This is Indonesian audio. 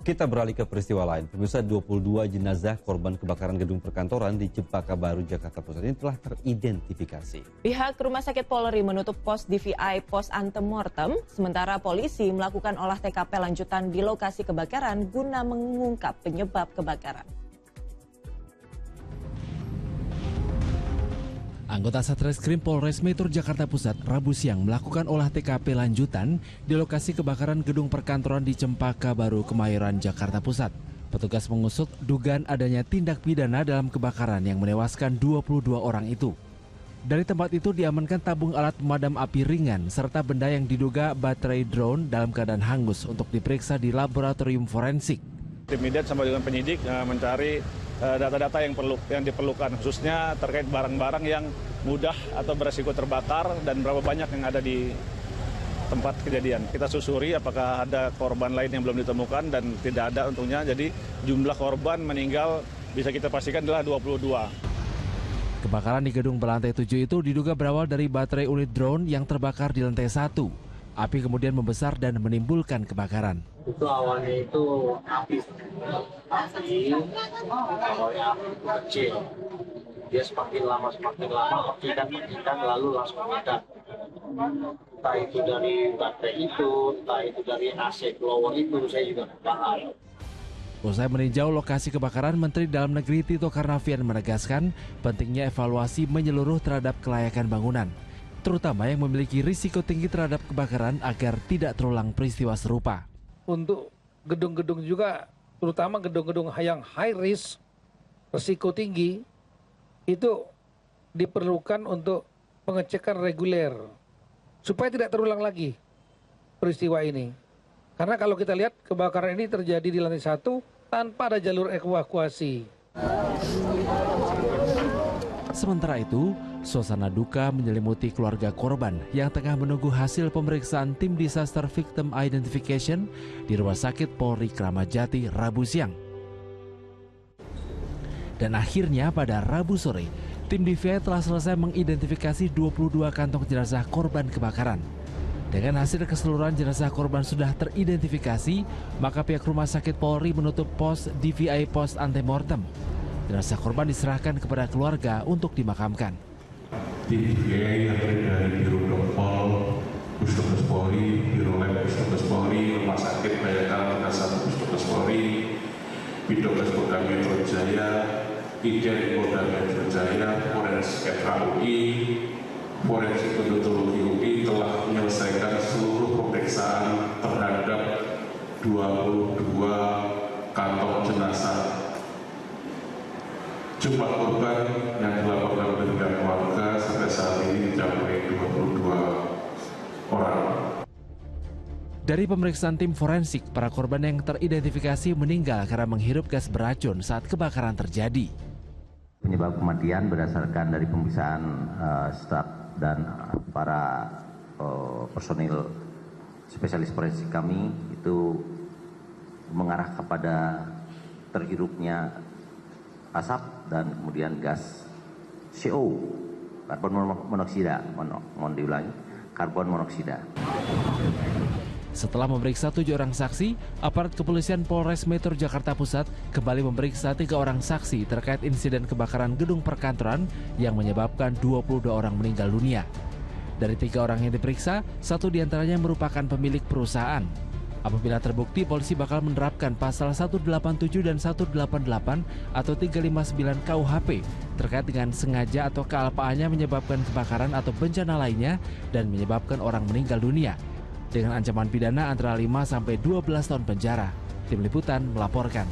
Kita beralih ke peristiwa lain. Pemirsa, 22 jenazah korban kebakaran gedung perkantoran di Cempaka Baru, Jakarta Pusat ini telah teridentifikasi. Pihak Rumah Sakit Polri menutup pos DVI pos antemortem, sementara polisi melakukan olah TKP lanjutan di lokasi kebakaran guna mengungkap penyebab kebakaran. Anggota Satreskrim Polres Metro Jakarta Pusat Rabu siang melakukan olah TKP lanjutan di lokasi kebakaran gedung perkantoran di Cempaka Baru, Kemayoran, Jakarta Pusat. Petugas mengusut dugaan adanya tindak pidana dalam kebakaran yang menewaskan 22 orang itu. Dari tempat itu diamankan tabung alat pemadam api ringan serta benda yang diduga baterai drone dalam keadaan hangus untuk diperiksa di laboratorium forensik. Tim Midat sama dengan penyidik mencari data-data yang diperlukan, khususnya terkait barang-barang yang mudah atau beresiko terbakar dan berapa banyak yang ada di tempat kejadian. Kita susuri apakah ada korban lain yang belum ditemukan dan tidak ada untungnya. Jadi jumlah korban meninggal bisa kita pastikan adalah 22. Kebakaran di gedung berlantai 7 itu diduga berawal dari baterai unit drone yang terbakar di lantai 1. Api kemudian membesar dan menimbulkan kebakaran. Itu awalnya itu api awalnya api kecil. Dia semakin lama percikan lalu langsung meledak. Entah itu dari baterai itu, entah itu dari AC blower itu, saya juga tidak paham. Usai meninjau lokasi kebakaran, Menteri Dalam Negeri Tito Karnavian menegaskan pentingnya evaluasi menyeluruh terhadap kelayakan bangunan, terutama yang memiliki risiko tinggi terhadap kebakaran agar tidak terulang peristiwa serupa. Untuk gedung-gedung juga, terutama gedung-gedung yang high risk, risiko tinggi, itu diperlukan untuk pengecekan reguler supaya tidak terulang lagi peristiwa ini. Karena kalau kita lihat kebakaran ini terjadi di lantai 1 tanpa ada jalur evakuasi. Sementara itu, suasana duka menyelimuti keluarga korban yang tengah menunggu hasil pemeriksaan tim Disaster Victim Identification di Rumah Sakit Polri Kramat Jati Rabu siang. Dan akhirnya pada Rabu sore, tim DVI telah selesai mengidentifikasi 22 kantong jenazah korban kebakaran. Dengan hasil keseluruhan jenazah korban sudah teridentifikasi, maka pihak Rumah Sakit Polri menutup pos DVI pos antemortem. Jenazah korban diserahkan kepada keluarga untuk dimakamkan. Tim DVI yang terdiri dari Biro Dokpol, Puskesmas Polri, Biro Lab Puskesmas Polri, Rumah Sakit Bayangkara Tingkat 1 Puskesmas Polri, Bidokes Polda Metro Jaya, Idjen Polda Metro Jaya, Forensik FKUI, Forensik Odontologi UI telah menyelesaikan seluruh pemeriksaan terhadap 22 kantong jenazah. Jumlah korban yang dilaporkan oleh pihak keluarga sampai saat ini mencapai 22 orang. Dari pemeriksaan tim forensik, para korban yang teridentifikasi meninggal karena menghirup gas beracun saat kebakaran terjadi. Penyebab kematian berdasarkan dari pemeriksaan staf dan para personil spesialis forensik kami itu mengarah kepada terhirupnya asap dan kemudian gas CO, karbon monoksida, mohon diulangi, karbon monoksida. Setelah memeriksa 7 orang saksi, aparat kepolisian Polres Metro Jakarta Pusat kembali memeriksa 3 orang saksi terkait insiden kebakaran gedung perkantoran yang menyebabkan 22 orang meninggal dunia. Dari 3 orang yang diperiksa, 1 diantaranya merupakan pemilik perusahaan. Apabila terbukti, polisi bakal menerapkan pasal 187 dan 188 atau 359 KUHP terkait dengan sengaja atau kealpaannya menyebabkan kebakaran atau bencana lainnya dan menyebabkan orang meninggal dunia, dengan ancaman pidana antara 5 sampai 12 tahun penjara. Tim Liputan melaporkan.